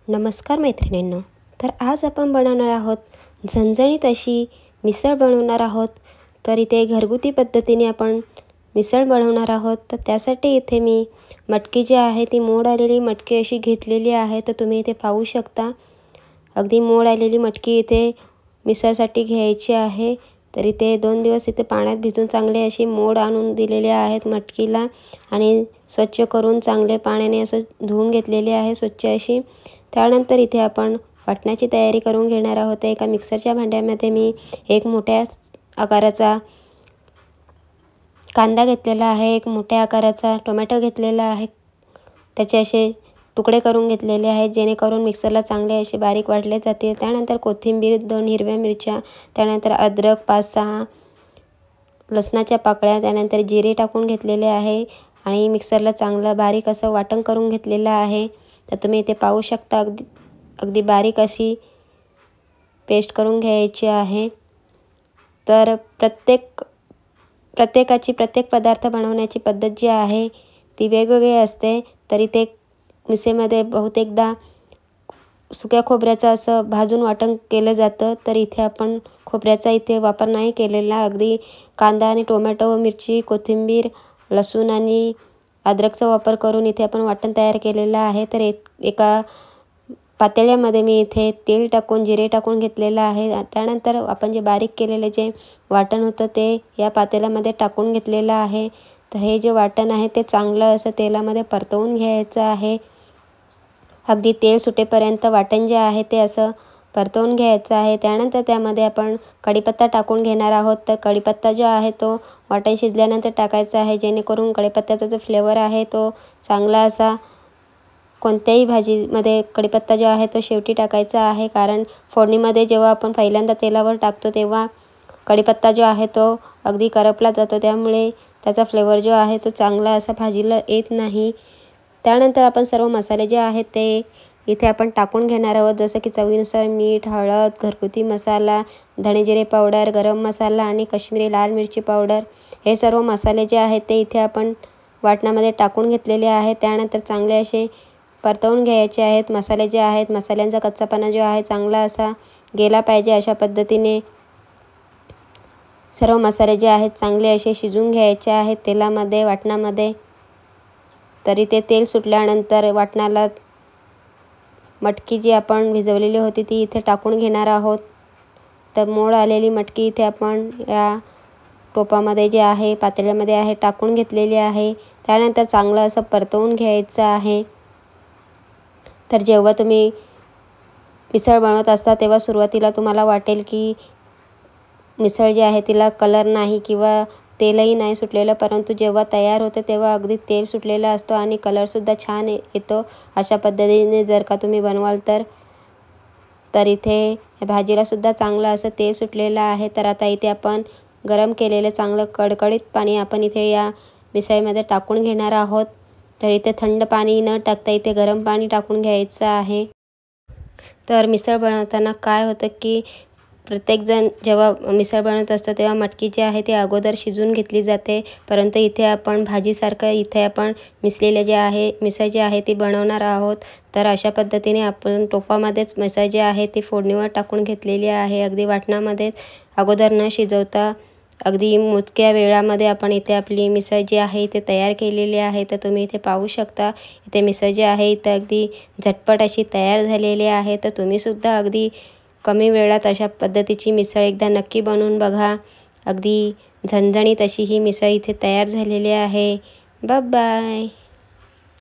नमस्कार मैत्रिणींनो. तर आज आपण बनवणार आहोत झणझणीत अशी मिसळ बनवणार आहोत. तर इथे घरगुती पद्धतीने आपण मिसळ बनवणार आहोत. तर त्यासाठी इथे मी मटकी जी आहे ती मोड आलेली मटकी अशी घेतलेली आहे. तर तुम्ही इथे पाहू शकता अगदी मोड आलेली मटकी इथे मिसळसाठी घ्यायची आहे. तर इथे 2 दिवस इथे पाण्यात भिजून चांगले अशी मोड आणून दिलेले आहेत मटकीला आणि स्वच्छ करून चांगले पाण्याने असं धुवून घेतलेले आहे स्वच्छ अशी. त्यानंतर इथे आपण वाटण्याची तयारी करून घेणार आहोत. एका मिक्सरच्या भांड्यामध्ये मी एक मोठ्या आकाराचा कांदा घेतलेला आहे, एक मोठ्या आकाराचा टोमॅटो घेतलेला आहे. त्याचे असे तुकडे करून घेतलेले आहेत जेणेकरून मिक्सरला चांगले असे बारीक वाटले जातील. त्यानंतर कोथिंबीर, 2 हिरव्या मिरच्या, त्यानंतर अद्रक 5-6 लसणाच्या पाकळ्या, त्यानंतर जिरे टाकून घेतलेले आहे आणि मिक्सरला चांगलं बारीक असं वाटण करून घेतलेलं आहे. तर तुम्ही इथे पाहू शकता अगदी बारीक अशी पेस्ट करून घ्यायची आहे. तर प्रत्येक पदार्थ बनवण्याची पद्धत जी आहे ती वेगवेगळी असते. तरी ते मिसळमध्ये बहुतेकदा सुक्या खोबऱ्याचं असं भाजून वाटण केलं जातं. तर इथे आपण खोबऱ्याचा इथे वापर नाही केलेला. अगदी कांदा आणि टोमॅटो, मिरची, कोथिंबीर, लसूण आणि अद्रकचा वापर करून इथे आपण वाटण तयार केलेलं आहे. तर एका पातेल्यामध्ये मी इथे तेल टाकून जिरे टाकून घेतलेलं आहे. त्यानंतर आपण जे बारीक केलेले जे वाटण होतं ते या पातेल्यामध्ये टाकून घेतलेलं आहे. तर हे जे वाटण आहे ते चांगलं असं तेलामध्ये परतवून घ्यायचं आहे. अगदी तेल सुटेपर्यंत वाटण जे आहे ते असं परतवून घ्यायचं आहे. त्यानंतर त्यामध्ये आपण कढीपत्ता टाकून घेणार आहोत. तर कढीपत्ता जो आहे तो वाटण शिजल्यानंतर टाकायचा आहे जेणेकरून कढीपत्त्याचा जो फ्लेवर आहे तो चांगला असा कोणत्याही भाजीमध्ये कढीपत्ता जो आहे तो शेवटी टाकायचा आहे. कारण फोडणीमध्ये जेव्हा आपण पहिल्यांदा तेलावर टाकतो तेव्हा कढीपत्ता जो आहे तो अगदी करपला जातो, त्यामुळे त्याचा फ्लेवर जो आहे तो चांगला असा भाजीला येत नाही. त्यानंतर आपण सर्व मसाले जे आहेत ते इथे आपण टाकून घेणार आहोत. जसं की चवीनुसार मीठ, हळद, घरगुती मसाला, धणेजिरे पावडर, गरम मसाला आणि काश्मीरी लाल मिरची पावडर, हे सर्व मसाले जे आहेत ते इथे आपण वाटणामध्ये टाकून घेतलेले आहेत. त्यानंतर चांगले असे परतवून घ्यायचे आहेत. मसाले जे आहेत मसाल्यांचा कच्चापणा जो आहे चांगला असा गेला पाहिजे. अशा पद्धतीने सर्व मसाले जे आहेत चांगले असे शिजवून घ्यायचे आहेत तेलामध्ये, वाटणामध्ये. तरी ते तेल सुटल्यानंतर वाटणाला मटकी जी आपण भिजवलेली होती ती इथे टाकून घेणार आहोत. तर मोड आलेली मटकी इथे आपण या टोपामध्ये जे आहे पातेल्यामध्ये आहे टाकून घेतलेली आहे. त्यानंतर चांगलं असं परतवून घ्यायचं आहे. तर जेव्हा तुम्ही मिसळ बनवत असता तेव्हा सुरुवातीला तुम्हाला वाटेल की मिसळ जी आहे तिला कलर नाही किंवा तेलही नाही सुटलेलं, परंतु जेव्हा तयार होतं तेव्हा अगदी तेल सुटलेला असतो आणि कलरसुद्धा छान येतो. अशा पद्धतीने जर का तुम्ही बनवाल तर इथे भाजीलासुद्धा चांगलं असं तेल सुटलेलं आहे. तर आता इथे आपण गरम केलेलं चांगलं कडकडीत पाणी आपण इथे या मिसळीमध्ये टाकून घेणार आहोत. तर इथे थंड पाणी न टाकता इथे गरम पाणी टाकून घ्यायचं आहे. तर मिसळ बनवताना काय होतं की प्रत्येकजण जेव्हा मिसळ बनवत असतो तेव्हा मटकी जी आहे ती अगोदर शिजवून घेतली जाते, परंतु इथे आपण भाजीसारखं इथे आपण मिसळ जी आहे ती बनवणार आहोत. तर अशा पद्धतीने आपण टोपामध्येच मिसळ जी आहे ती फोडणीवर टाकून घेतलेली आहे. अगदी वाटणामध्ये अगोदर न शिजवता अगदी मोजक्या वेळामध्ये आपण इथे आपली मिसळ जी आहे ते तयार केलेली आहे. तर तुम्ही इथे पाहू शकता इथे मिसळ जी आहे इथे अगदी झटपट अशी तयार झालेली आहे. तर तुम्हीसुद्धा अगदी कमी वेळात अशा पद्धतीची मिसळ एकदा नक्की बनवून बघा. अगदी झणझणीत अशी ही मिसळ इथे तयार झालेली आहे. Bye bye.